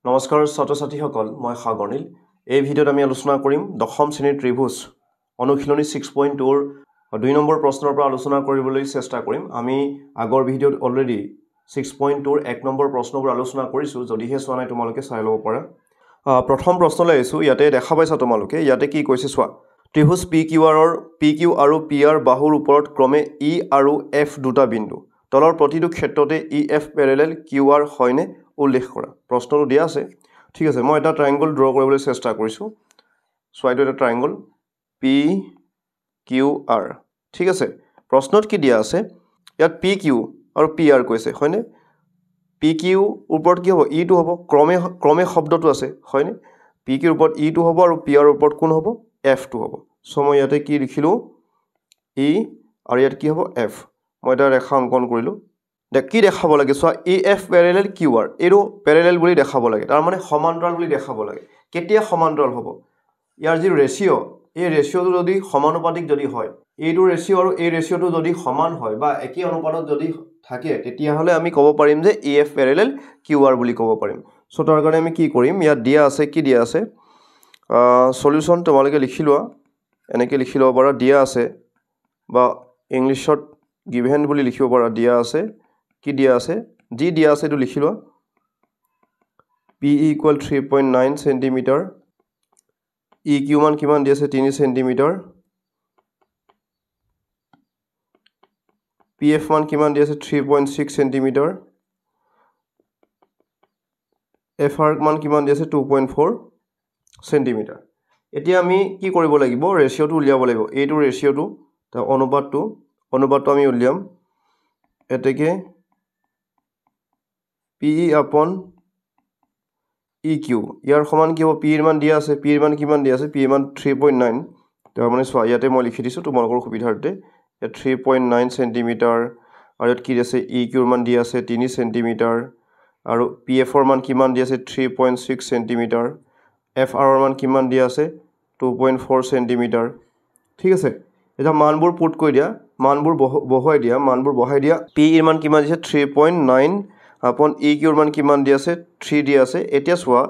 নমস্কাৰ ছাত্ৰ ছাত্ৰীসকল মই সাগৰনীল এই ভিডিঅ'ত আমি আলোচনা কৰিম দশম শ্ৰেণীৰ ত্ৰিভুজ অনুশীলনী 6.2 2 নম্বৰ প্ৰশ্নৰ পৰা আলোচনা কৰিবলৈ চেষ্টা কৰিম আমি আগৰ ভিডিঅ'ত অলৰেডি 6.2 1 নম্বৰ প্ৰশ্নবোৰ আলোচনা কৰিছো যদিহে চোৱা নাই তোমালোকে চাই ল'ব পাৰা প্ৰথম প্ৰশ্নলৈ আহিছো ইয়াতে দেখা পাইছা তোমালোকে ইয়াতে কি কৈছে চোৱা ত্ৰিভুজ PQ আৰু PR বাহুৰ ওপৰত ক্ৰমে E আৰু F দুটা বিন্দু তলৰ প্ৰতিটো ক্ষেত্ৰতে EF প্যাৰেলাল QR হয়নে উল্লেখ কৰা প্ৰশ্নটো দিয়া আছে ঠিক আছে মই এটা ট্ৰায়াঙ্গল ড্ৰ কৰিবলৈ চেষ্টা কৰিছো সো এইটো এটা ট্ৰায়াঙ্গল PQR ঠিক আছে প্ৰশ্নত কি দিয়া আছে ইয়াত PQ আৰু PR কৈছে হয়নে PQ ওপৰত কি হ'ব E টো হ'ব ক্ৰমে শব্দটো আছে হয়নে PQ ওপৰত E টো হ'ব আৰু PR ওপৰত কোন হ'ব F টো হ'ব সো মই ইয়াতে কি লিখিলো E আৰু ইয়াত কি হ'ব F মই এটা ৰেখা অঙ্কন কৰিলো কি দেখাব লাগে সো EF প্যাৰেলাল QR এৰো প্যাৰেলাল বুলি দেখাব লাগে তাৰ মানে সমান্তৰাল বুলি দেখাব লাগে কেতিয়া সমান্তৰাল হ'ব ইয়াৰ যি ৰেশিও এই ৰেশিওটো যদি সমানুপাতিক যদি হয় এইটো ৰেশিও আৰু এই ৰেশিওটো যদি সমান হয় বা একে অনুপাতত যদি থাকে তেতিয়া হলে আমি ক'ব পাৰিম যে EF প্যাৰেলাল QR বুলি ক'ব পাৰিম সো তাৰ কাৰণে আমি কি কৰিম ইয়াত দিয়া আছে কি দিয়া আছে সলিউশন তোমালোকে লিখি লোৱা এনেকে লিখি লব পাৰা দিয়া আছে বা ইংলিশত গিভেন বুলি লিখিব পাৰা দিয়া আছে কি দিয়া আছে জি দিয়া আছে এটো লিখি লোৱা PE = 3.9 cm EQ মান কিমান দিয়া আছে 3 cm PF মান কিমান দিয়া আছে 3.6 cm FR মান কিমান দিয়া আছে 2.4 cm এতিয়া আমি কি কৰিব লাগিব ৰেশিওটো উলিয়াব লাগিব এইটো ৰেশিওটো তা অনুপাতটো আমি উলিয়াম এতেকে PE upon EQ ইয়াৰ সমান কি হ'ব P এর মান দিয়া আছে P এর মান কিমান দিয়া আছে P এর মান 3.9 তাৰ মানে সোয়া ইয়াতে মই লিখি দিছো তোমালোকৰ সুবিধাৰ্থে 3.9 cm আৰু ইয়াত কি আছে EQ এৰ মান দিয়া আছে 3 cm আৰু PF এর মান কিমান দিয়া আছে 3.6 cm FR এর মান কিমান দিয়া আছে 2.4 cm ঠিক আছে এটা মানবোৰ পুট কৰি দিয়া মানবোৰ বহাই দিয়া P এর মান কিমান দিছে 3.9 upon EQ এর মান কিমান দিয়া আছে 3 দিয়া আছে এতিয়া সোয়া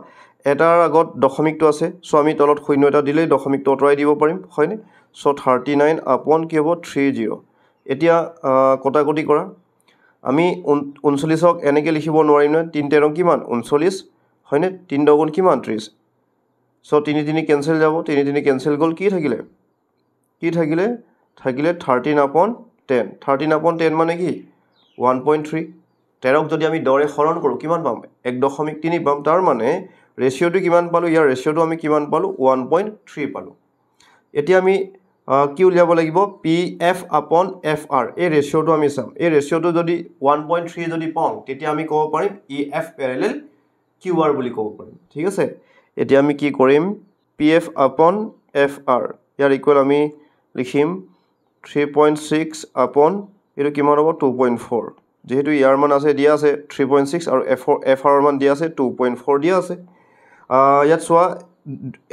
এটাৰ আগত দশমিকটো আছে সো আমি তলত শূন্য এটা দিলে দশমিকটো অতৰাই দিব পাৰিম হয়নে সো 39 upon কি হ'ব 30 এতিয়া কটাকটি কৰা আমি 39 ক এনেকে লিখিব নোৱাৰিম না 3 13 কিমান 39 হয়নে 3 দুগুণ কিমান 30 সো 3 3 ক্যান্সেল যাব 3 3 ক্যান্সেল গল কি থাকিলে 13 upon 10 13 upon 10 মানে কি 1.3 13ক যদি আমি দৰে হৰণ কৰো কিমান পাম 1.3 পাম তাৰ মানে ৰেশিওটো কিমান পালো ইয়াৰ ৰেশিওটো আমি কিমান পালো 1.3 পালো এতিয়া আমি কি উলিয়াব লাগিব PF upon FR এই ৰেশিওটো আমি চাম এই ৰেশিওটো যদি 1.3 যদি পাও তেতিয়া আমি ক'ব পাৰিম EF প্যাৰেলাল QR বুলি ক'ব পাৰিম ঠিক আছে এতিয়া আমি কি কৰিম PF upon FR ইয়াৰ ইকুৱেল আমি লিখিম 3.6 upon এটো কিমান হ'ব 2.4 যেহেতু ইয়াৰ মান আছে দিয়া আছে 3.6 আৰু FR মান দিয়া আছে 2.4 দিয়া আছে ইয়াত সোয়া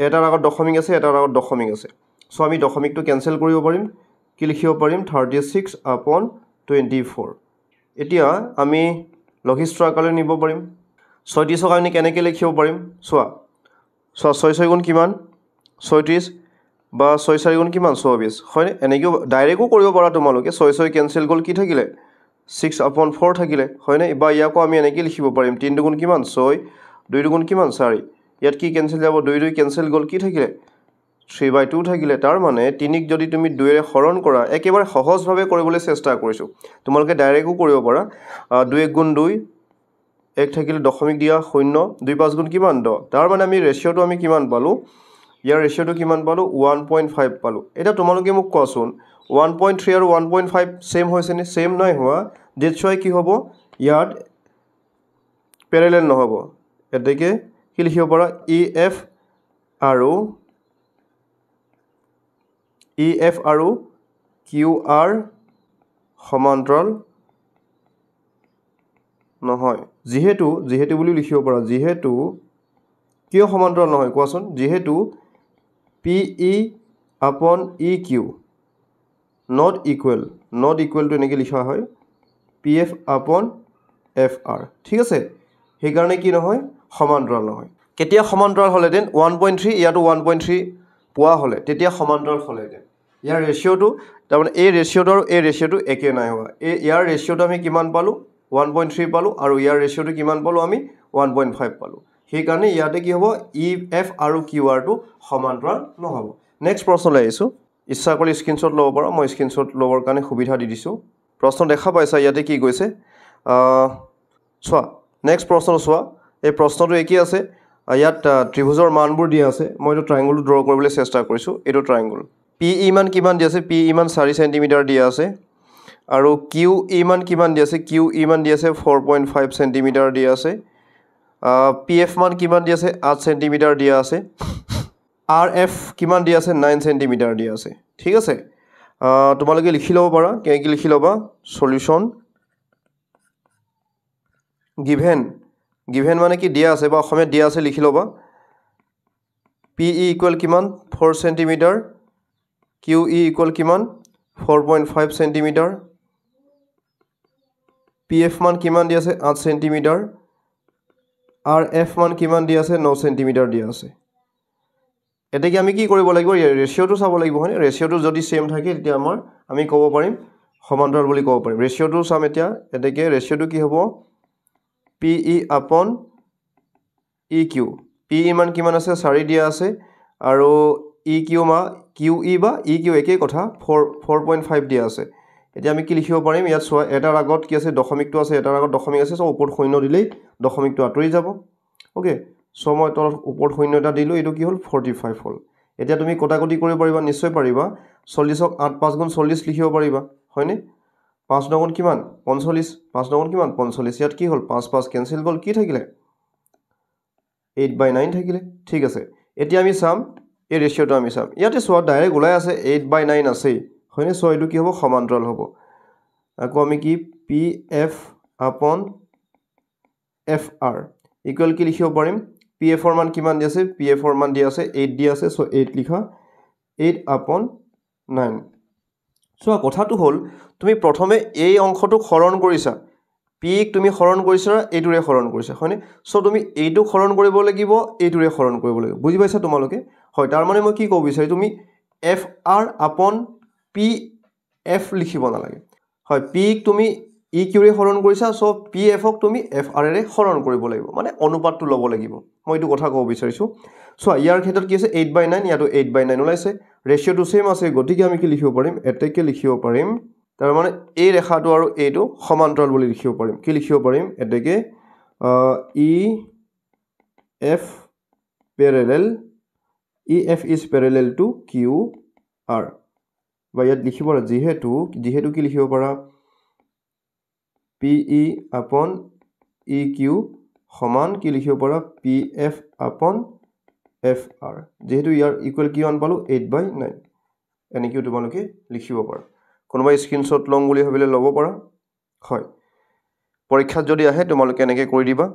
এটাৰ আগত দশমিক আছে এটাৰ আগত দশমিক আছে সো আমি দশমিকটো ক্যান্সেল কৰিব পাৰিম কি লিখিব পাৰিম 36 upon 24 এতিয়া আমি লঘিষ্ঠ আকাৰলৈ নিব পাৰিম 36 ক আমি কেনেকৈ লিখিব পাৰিম সোয়া 6 6 গুণ কিমান 36 বা 6 4 গুণ কিমান 24 হয় এনেকৈ ডাইৰেক্টও কৰিব পাৰা তোমালোকে 6 6 ক্যান্সেল গল কি থাকিলে 6 upon 4 থাকিলে হয়নে বা ইয়াকো আমি এনেকৈ লিখিব পাৰিম 3 দুগুণ কিমান 6 2 দুগুণ কিমান 4 ইয়াত কি ক্যান্সেল যাব 2 2 ক্যান্সেল গল কি থাকিলে 3/2 থাকিলে তাৰ মানে 3 ক যদি তুমি 2 এৰে হৰণ কৰা একেবাৰে সহজভাৱে কৰিবলৈ চেষ্টা কৰিছো তোমালোকে ডাইৰেক্টও কৰিব পাৰা 2 1 গুণ 2 এক থাকিলে দশমিক দিয়া 0 2 5 গুণ কিমান 10 তাৰ মানে আমি ৰেশিওটো আমি কিমান পালো ইয়াৰ ৰেশিওটো কিমান পালো 1.5 পালো এটা তোমালোকে মোক কোৱাচোন 1.3 আৰু 1.5 সেম হৈছে নে সেম নাই হোৱা যেছয় কি হ'ব ইয়াত প্যাৰেলাল নহব এতেকে কি লিখিব পাৰা EF আৰু QR সমান্তৰাল নহয় যেহেতু বুলি লিখিব পাৰা যেহেতু কিয় সমান্তৰাল নহয় কোৱাচোন যেহেতু PE upon EQ not equal to এনেকৈ লিখা হয় PF upon FR ঠিক আছে সেই কাৰণে কি নহয় সমান্তৰাল নহয় কেতিয়া সমান্তৰাল হ'লেহেঁতেন 1.3 ইয়াতো 1.3 পোৱা হ'লে তেতিয়া সমান্তৰাল হ'লেহেঁতেন ইয়াৰ ৰেচিঅ'টো তাৰমানে এই ৰেচিঅ'টো আৰু এই ৰেচিঅ'টো একে নাই হোৱা ইয়াৰ ৰেচিঅ'টো আমি কিমান পালোঁ 1.3 পালোঁ আৰু ইয়াৰ ৰেচিঅ'টো কিমান পালোঁ আমি 1.5 পালোঁ সেইকাৰণে ইয়াতে কি হ'ব ই এফ আৰু কিউ আৰটো সমান্তৰাল নহ'ব নেক্সট প্ৰশ্নলৈ আহিছোঁ ইচ্ছা কৰিলে স্ক্ৰীনশ্বট ল'ব পাৰোঁ মই স্ক্ৰীনশ্বট ল'বৰ কাৰণে সুবিধা দি দিছোঁ প্ৰশ্ন দেখা পাইছা ইয়াতে কি কৈছে চোৱা নেক্সট প্ৰশ্নটো চোৱা এই প্ৰশ্নটো একেই আছে ইয়াত ত্ৰিভুজৰ মানবোৰ দিয়া আছে মই এইটো ট্ৰাইংগলটো ড্ৰ কৰিবলৈ চেষ্টা কৰিছোঁ এইটো ট্ৰাইংগল পি ইমান কিমান দিয়া আছে পি ইমান 4 চেণ্টিমিটাৰ দিয়া আছে আৰু কিউ ইমান কিমান দিয়া আছে কিউ ইমান দিয়া আছে 4.5 চেণ্টিমিটাৰ দিয়া আছে পি এফ মান কিমান দিয়া আছে 8 চেণ্টিমিটাৰ দিয়া আছে আৰ এফ কিমান দিয়া আছে 9 চেণ্টিমিটাৰ দিয়া আছে ঠিক আছে তোমালোকে লিখি ল'ব পাৰা কেনেকৈ লিখি ল'বা সলিউশ্যন গিভেন মানে কি দিয়া আছে বা অসমীয়াত দিয়া আছে লিখি ল'বা পি ই ইকুৱেল কিমান 4 চেণ্টিমিটাৰ কিউ ই ইকুৱেল কিমান 4.5 চেণ্টিমিটাৰ পি এফ মান কিমান দিয়া আছে 8 চেণ্টিমিটাৰ আৰ এফ মান কিমান দিয়া আছে 9 চেণ্টিমিটাৰ দিয়া আছে এতেকে আমি কি কৰিব লাগিব ৰেচিঅ'টো চাব লাগিব হয়নে ৰেচিঅ'টো যদি সেম থাকে তেতিয়া আমি ক'ব পাৰিম সমান্তৰাল বুলি ক'ব পাৰিম ৰেচিঅ'টো চাম এতিয়া এতেকে ৰেচিঅ'টো কি হ'ব পি ই আপন ই কিউ পি ইমান কিমান আছে 4 দিয়া আছে আৰু ই কিউ ই বা ই কিউ একেই কথা 4.5 দিয়া আছে এতিয়া আমি কি লিখিব পাৰিম ইয়াত চোৱা এটাৰ আগত কি আছে দশমিকটো আছে এটাৰ আগত দশমিক আছে সো ওপৰত শূন্য দিলেই দশমিকটো আঁতৰি যাব ওকে সো মই তলত ওপৰত শূন্য এটা দিলোঁ এইটো কি হ'ল 45 হ'ল এতিয়া তুমি কটাকটি কৰিব পাৰিবা নিশ্চয় পাৰিবা 40ক 8 5 গুণ 40 লিখিব পাৰিবা হয়নে 5 9 গুণ কিমান 45 5 9 গুণ কিমান 45 ইয়াত কি হ'ল 5 5 কেনসেল গ'ল কি থাকিলে 8/9 থাকিলে ঠিক আছে এতিয়া আমি চাম এই ৰেচিঅ'টো আমি চাম ইয়াতে চোৱা ডাইৰেক্ট ওলাই আছে 8/9 আছেই হয়নে সো এইটো কি হ'ব সমান্তৰাল হ'ব আকৌ আমি কি পি এফ আপন এফ আৰ ইকুৱেল কি লিখিব পাৰিম পি এফৰ মান কিমান দিয়া আছে পি এফৰ মান দিয়া আছে 8 দিয়া আছে সো 8 লিখা 8/9 চোৱা কথাটো হ'ল তুমি প্ৰথমে এই অংশটোক হৰণ কৰিছা পিক তুমি হৰণ কৰিছা এইটোৰে হৰণ কৰিছা হয়নে সো তুমি এইটো হৰণ কৰিব লাগিব এইটোৰে হৰণ কৰিব লাগিব বুজি পাইছা তোমালোকে হয় তাৰ মানে মই কি ক'ব বিচাৰি তুমি এফ আৰ আপন পি এফ লিখিব নালাগে হয় পিক তুমি ই কিউৰে হৰণ কৰিছা সো পি এফক তুমি এফ আৰ এৰে হৰণ কৰিব লাগিব মানে অনুপাতটো ল'ব লাগিব মই এইটো কথা ক'ব বিচাৰিছোঁ চোৱা ইয়াৰ ক্ষেত্ৰত কি আছে 8/9 ইয়াতো 8/9 ওলাইছে ৰেচিঅ'টো সেম আছে গতিকে আমি কি লিখিব পাৰিম এতেকে লিখিব পাৰিম তাৰ মানে এই ৰেখাটো আৰু এইটো সমান্তৰাল বুলি লিখিব পাৰিম কি লিখিব পাৰিম এতেকে E F parallel E F is parallel to Q R বা ইয়াত লিখিব পাৰা যিহেতু কি লিখিব পাৰা পি ই আপন ই কিউ সমান কি লিখিব পাৰা পি এফ আপন এফ আৰ যেহেতু ইয়াৰ ইকুৱেল কিমান পালোঁ 8/9 এনেকৈও তোমালোকে লিখিব পাৰা কোনোবাই স্ক্ৰীনশ্বট লওঁ বুলি ভাবিলে ল'ব পাৰা হয় পৰীক্ষাত যদি আহে তোমালোকে এনেকৈ কৰি দিবা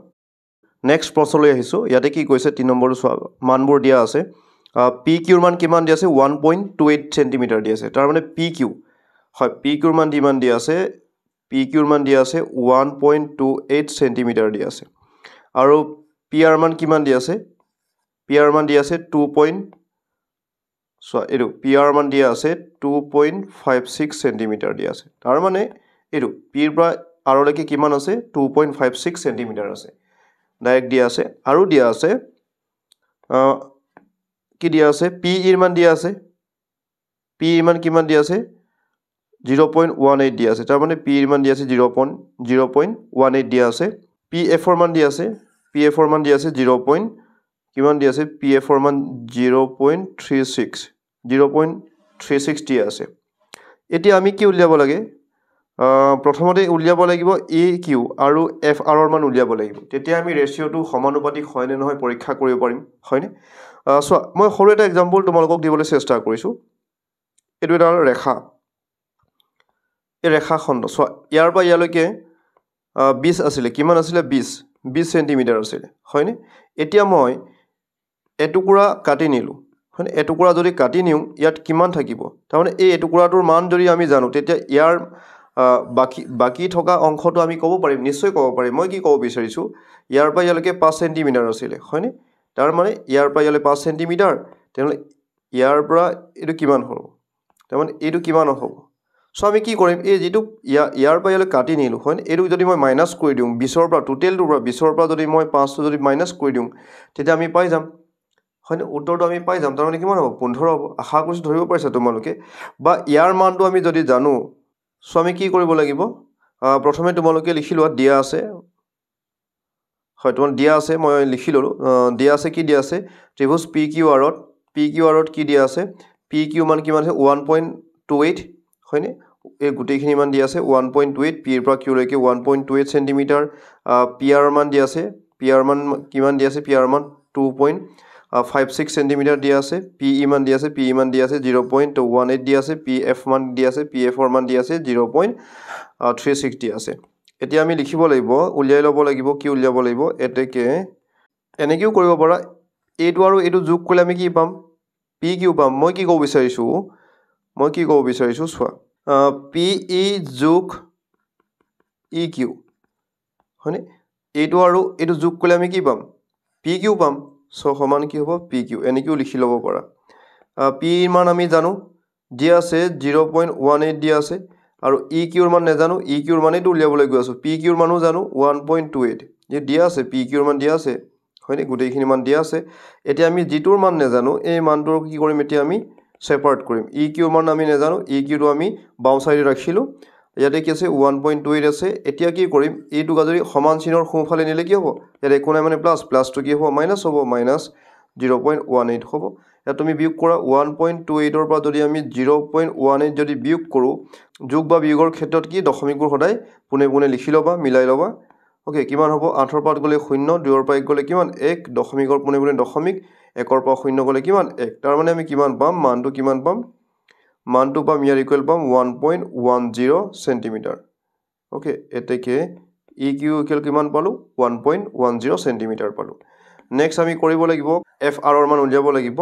নেক্সট প্ৰশ্নলৈ আহিছোঁ ইয়াতে কি কৈছে 3 নম্বৰটো চোৱা মানবোৰ দিয়া আছে পি কিউৰ মান কিমান দিয়া আছে 1.28 চেণ্টিমিটাৰ দিয়া আছে তাৰ মানে পি কিউ হয় পি কিউৰ মান কিমান দিয়া আছে পি কিউৰ মান দিয়া আছে 1.28 চেণ্টিমিটাৰ দিয়া আছে আৰু পি আৰ মান কিমান দিয়া আছে পি আৰ মান দিয়া আছে 2. চোৱা এইটো পি আৰ মান দিয়া আছে 2.56 চেণ্টিমিটাৰ দিয়া আছে তাৰ মানে এইটো পিৰ পৰা আৰলৈকে কিমান আছে 2.56 চেণ্টিমিটাৰ আছে ডাইৰেক্ট দিয়া আছে আৰু দিয়া আছে কি দিয়া আছে পি ইৰ মান দিয়া আছে পি ইৰ মান কিমান দিয়া আছে 0.18 দিয়া আছে তাৰ মানে পি ইৰ মান দিয়া আছে 0.18 দিয়া আছে পি এফৰ মান দিয়া আছে পি এফৰ মান দিয়া আছে 0. কিমান দিয়া আছে পি এফৰ মান 0.36 দিয়া আছে এতিয়া আমি কি উলিয়াব লাগে প্ৰথমতে উলিয়াব লাগিব ই কিউ আৰু এফ আৰৰ মান উলিয়াব লাগিব তেতিয়া আমি ৰেচিঅ'টো সমানুপাতিক হয় নে নহয় পৰীক্ষা কৰিব পাৰিম হয়নে চোৱা মই সৰু এটা এক্সাম্পল তোমালোকক দিবলৈ চেষ্টা কৰিছোঁ এইটো এটা ৰেখা এই ৰেখাখণ্ড চোৱা ইয়াৰ পৰা ইয়ালৈকে 20 আছিলে কিমান আছিলে 20 চেণ্টিমিটাৰ আছিলে হয়নে এতিয়া মই এটুকুৰা কাটি নিলোঁ হয়নে এটুকুৰা যদি কাটি নিওঁ ইয়াত কিমান থাকিব তাৰমানে এই এটুকুৰাটোৰ মান যদি আমি জানো তেতিয়া ইয়াৰ বাকী থকা অংশটো আমি ক'ব পাৰিম নিশ্চয় ক'ব পাৰিম মই কি ক'ব বিচাৰিছোঁ ইয়াৰ পৰা ইয়ালৈকে 5 চেণ্টিমিটাৰ আছিলে হয়নে তাৰ মানে ইয়াৰ পৰা ইয়ালৈ 5 চেণ্টিমিটাৰ তেনেহ'লে ইয়াৰ পৰা এইটো কিমান হ'ব তাৰমানে এইটো কিমান হ'ব সো আমি কি কৰিম এই যেটো ইয়াৰ পৰা ইয়ালৈ কাটি নিলো হয় এইটো যদি মই মাইনাস কৰি দিওঁ 20 ৰ পৰা টোটেলটোৰ পৰা 20 ৰ পৰা যদি মই 5 টো যদি মাইনাস কৰি দিওঁ তেতিয়া আমি পাই যাম হয় উত্তৰটো আমি পাই যাম তাৰ মানে কিমান হ'ব 15 হ'ব আশা কৰিছো ধৰিব পাৰিছা তোমালোকে বা ইয়াৰ মানটো আমি যদি জানো সো আমি কি কৰিব লাগিব প্ৰথমে তোমালোকে লিখি লোৱা দিয়া আছে হয় তোমাক দিয়া আছে মই লিখি ললো দিয়া আছে কি দিয়া আছে ত্ৰিভুজ PQRত কি দিয়া আছে PQ মান কিমান আছে 1.28 হয়নে এই গুটেইখিনি মান দিয়া আছে 1.28 P ৰ পৰা Q লৈকে 1.28 সেন্টিমিটাৰ PR মান দিয়া আছে PR মান কিমান দিয়া আছে PR মান 2.56 সেন্টিমিটাৰ দিয়া আছে PE মান দিয়া আছে PE মান দিয়া আছে 0.18 দিয়া আছে PF মান দিয়া আছে PF ৰ মান দিয়া আছে 0.36 দিয়া আছে এতিয়া আমি লিখিব লাগিব উলিয়াই ল'ব লাগিব কি উলিয়াব লাগিব এতেকে এনেকেও কৰিব পাৰা এইটো আৰু এইটো যোগ কৰিলে আমি কি পাম PQ পাম মই কি ক'ব বিচাৰিছো চোৱা PE যোগ EQ হয়নে এইটো আৰু এইটো যোগ কৰিলে আমি কি পাম PQ পাম সো সমান কি হ'ব PQ এনেকেও লিখি ল'ব পাৰা P মান আমি জানো দিয়া আছে 0.18 দিয়া আছে আৰু EQ ৰ মান নেজানো EQ ৰ মানেটো উলিয়াবলৈ গৈ আছো PQ ৰ মানো জানো 1.28 যে দিয়া আছে PQ ৰ মান দিয়া আছে হয়নে গুটেইখিনি মান দিয়া আছে এতিয়া আমি জিটোৰ মান নেজানো এই মানটোৰ কি কৰিম এতিয়া আমি সেপাৰেট কৰিম EQ ৰ মান আমি নেজানো EQ টো আমি বাও সাইডে ৰাখিলো ইয়াতে কি আছে 1.28 আছে এতিয়া কি কৰিম এইটো গাজৰি সমান চিনৰ সোঁফালে নিলে কি হ'ব ইয়াতে কোনে মানে প্লাস টো কি হ'ব মাইনাস হ'ব মাইনাস 0.18 হ'ব এটা তুমি বিয়োগ কৰা 1.28 ৰ পৰা যদি আমি 0.18 যদি বিয়োগ কৰো যোগ বা বিয়োগৰ ক্ষেত্ৰত কি দশমিকবোৰ সদায় পুনে পুনে লিখি লবা মিলাই লবা ওকে কিমান হ'ব 8 ৰ পৰা গলে 0 2 ৰ পৰা গলে কিমান 1 দশমিকৰ পুনে পুনে দশমিক 1 ৰ পৰা 0 গলে কিমান 1 তাৰ মানে আমি কিমান পাম মানটো কিমান পাম মানটো পাম ইয়াৰ ইকুৱেল পাম 1.10 সেন্টিমিটাৰ ওকে এতেকে EQ ইকুৱেল কিমান পালো 1.10 সেন্টিমিটাৰ পালো নেক্সট আমি কৰিব লাগিব FR ৰ মান উলিয়াব লাগিব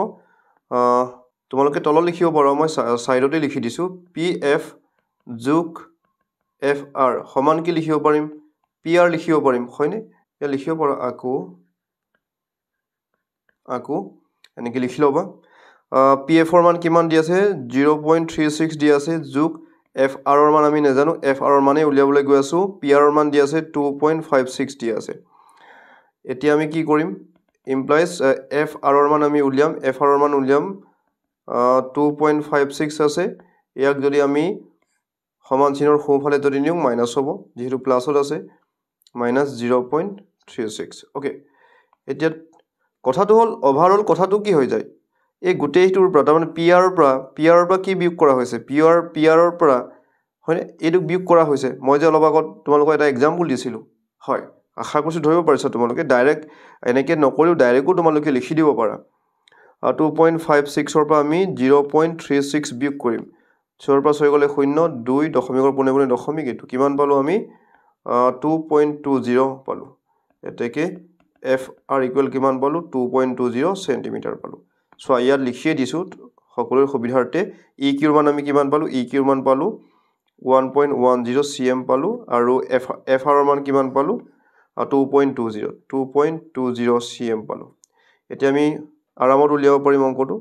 তোমালোকে তলত লিখিব পাৰা মই সাইডতে লিখি দিছো PF যোগ FR সমান কি লিখিব পাৰিম PR লিখিব পাৰিম হয়নে এ লিখিব পাৰা আকো এনেকে লিখি লবা PF ৰ মান কিমান দি আছে 0.36 দি আছে যোগ FR ৰ মান আমি নেজানো FR ৰ মানে উলিয়াবলৈ গৈ আছো PR ৰ মান দি আছে 2.56 দি আছে এতিয়া আমি কি কৰিম implies FR ৰ মান আমি উলিয়াম FR ৰ মান উলিয়াম 2.56 আছে ইয়াক যদি আমি সমান চিনৰ সোঁফালে যদি নিও মাইনাস হ'ব যেহেতু প্লাসত আছে মাইনাস 0.36 ওকে এতিয়া কথাটো হল ওভাৰঅল কথাটো কি হৈ যায় এই গুটেইটোৰ পৰা তাৰমানে PR ৰ পৰা কি বিয়োগ কৰা হৈছে PR ৰ পৰা হয় এইটো বিয়োগ কৰা হৈছে মই যে অলপ আগত তোমালোকক এটা এক্সাম্পল দিছিলো হয় আশা কৰিছো ধৰিব পাৰিছা তোমালোকে ডাইৰেক্ট এনেকে নকৰিও ডাইৰেক্টও তোমালোকে লিখি দিব পাৰা 2.56 ৰ পৰা আমি 0.36 বিয়োগ কৰিম 6 ৰ পৰা 6 গলে 0 2 দশমিকৰ পুনে পুনে দশমিক এটো কিমান পালো আমি 2.20 পালো এতেকে FR ইকুৱেল কিমান পালো 2.20 সেন্টিমিটাৰ পালো সো ইয়াত লিখিয়ে দিছো সকলোৰ সুবিধাৰ্থে EQ ৰ মান আমি কিমান পালো EQ ৰ মান পালো 1.10 cm পালো আৰু FR ৰ মান কিমান পালো 2.20 cm পালো এতিয়া আমি আৰামত উলিয়াব পাৰিম অংকটো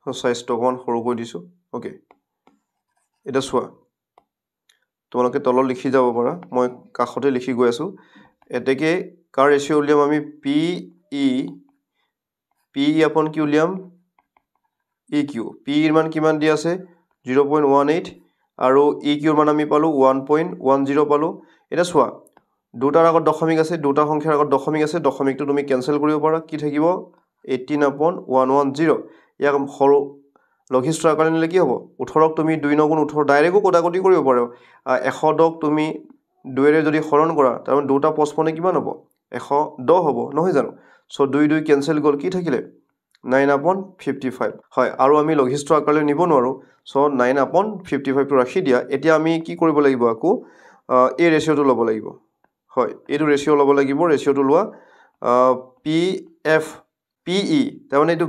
সাইজটো অকমান সৰু কৰি দিছো ওকে এটা চোৱা তোমালোকে তলত লিখি যাব পাৰা মই কাখতে লিখি গৈ আছো এতেকে কাৰ ৰেশিও উলিয়াম আমি PE আপন কি উলিয়াম EQ PE ৰ মান কিমান দি আছে 0.18 আৰু EQ ৰ মান আমি পালো 1.10 পালো এটা চোৱা দুটাৰ আগত দশমিক আছে দুটা সংখ্যাৰ আগত দশমিক আছে দশমিকটো তুমি কেনসেল কৰিব পাৰা কি থাকিব 18/110 ইয়াক সৰু লঘিষ্ঠ আকাৰে নিলে কি হ'ব 18ক তুমি 2 9 গুণ 18 ডাইৰেক্টও কোটাকুটি কৰিব পাৰো 110ক তুমি 2 ৰে যদি হৰণ কৰা তাৰমানে দুটা 55 কিমান হ'ব 110 হ'ব নহয় জানো সো 2 2 কেনসেল গল কি থাকিলে 9/55 হয় আৰু আমি লঘিষ্ঠ আকাৰলৈ নিব নোৱাৰো সো 9/55 টো ৰাখি দিয়া এতিয়া আমি কি কৰিব লাগিব আকো এই ৰেশিওটো ল'ব লাগিব হয় এইটো ৰেশিও ল'ব লাগিব ৰেশিওটো লোৱা PF PE তাৰমানে এইটো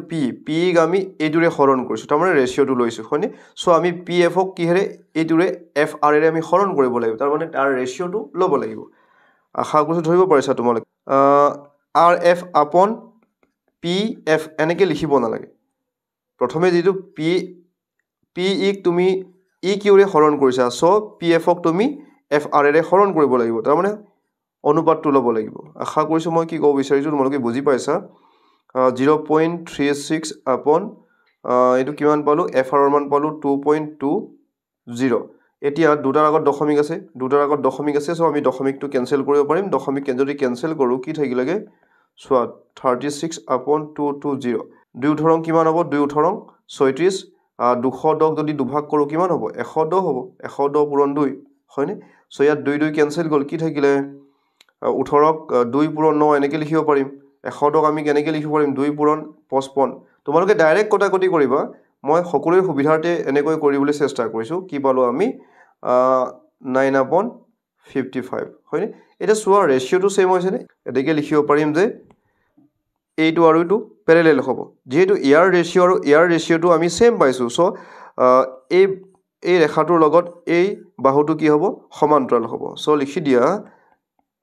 PE আমি এইটোৰে হৰণ কৰিছোঁ তাৰমানে ৰেচিঅ'টো লৈছোঁ হয়নে সো আমি PFক কিহেৰে এইটোৰে FR এৰে আমি হৰণ কৰিব লাগিব তাৰমানে তাৰ ৰেচিঅ'টো ল'ব লাগিব আশা কৰিছোঁ ধৰিব পাৰিছা তোমালোকে RF আপন PF এনেকৈ লিখিব নালাগে প্ৰথমে যিটো PE তুমি EQৰে হৰণ কৰিছা সো PFক তুমি FR এৰে হৰণ কৰিব লাগিব তাৰমানে অনুপাতটো ল'ব লাগিব আশা কৰিছোঁ মই কি ক'ব বিচাৰিছোঁ তোমালোকে বুজি পাইছা 0.36 আপন এইটো কিমান পালোঁ FR মান পালোঁ 2.20 এতিয়া দুটাৰ আগত দশমিক আছে সো আমি দশমিকটো কেনসেল কৰিব পাৰিম দশমিক যদি কেনসেল কৰোঁ কি থাকিলেগে চোৱা 36 আপন 220 দুই উঠৰং কিমান হ'ব 2 উঠৰং 36 210 যদি দুভাগ কৰোঁ কিমান হ'ব 110 হ'ব 110 পূৰণ 2 হয়নে সো ইয়াত 2 কেনসেল গ'ল কি থাকিলে 18ক 2 পূৰণ 9 এনেকৈ লিখিব পাৰিম 100ক আমি কেনেকৈ লিখিব পাৰিম 2 পূৰণ 55 তোমালোকে ডাইৰেক্ট কটাকটি কৰিবা মই সকলোৰে সুবিধাৰ্থে এনেকৈ কৰিবলৈ চেষ্টা কৰিছোঁ কি পালোঁ আমি 9/55 হয়নে এটা চোৱা ৰেচিঅ'টো সেম হৈছেনে এতেকে লিখিব পাৰিম যে এইটো আৰু এইটো প্যাৰেলাল হ'ব যেহেতু ইয়াৰ ৰেচিঅ' আৰু ইয়াৰ ৰেচিঅ'টো আমি সেম পাইছোঁ সো এই ৰেখাটোৰ লগত এই বাহুটো কি হ'ব সমান্তৰাল হ'ব সো লিখি দিয়া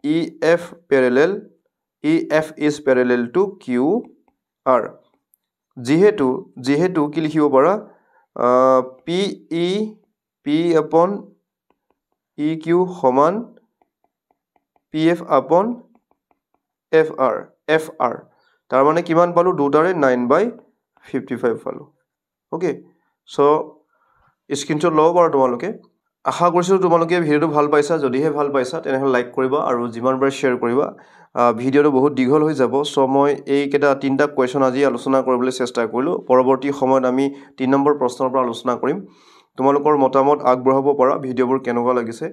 EF parallel EF is parallel to QR যেহেতু কি লিখিব পাৰা P upon EQ সমান PF upon FR তাৰ মানে কিমান পালোঁ দুটাৰে 9/55 পালোঁ ওকে সো স্ক্ৰীনশ্বট ল'ব পাৰা তোমালোকে আশা কৰিছোঁ তোমালোকে ভিডিঅ'টো ভাল পাইছা যদিহে ভাল পাইছা তেনেহ'লে লাইক কৰিবা আৰু যিমানবাৰ শ্বেয়াৰ কৰিবা ভিডিঅ'টো বহুত দীঘল হৈ যাব সো মই এইকেইটা তিনিটা কুৱেশ্যন আজি আলোচনা কৰিবলৈ চেষ্টা কৰিলোঁ পৰৱৰ্তী সময়ত আমি 3 নম্বৰ প্ৰশ্নৰ পৰা আলোচনা কৰিম তোমালোকৰ মতামত আগবঢ়াব পাৰা ভিডিঅ'বোৰ কেনেকুৱা লাগিছে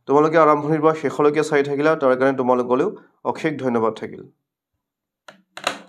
তোমালোকে আৰম্ভণিৰ পৰা শেষলৈকে চাই থাকিলা তাৰ কাৰণে তোমালোকলৈও অশেষ ধন্যবাদ থাকিল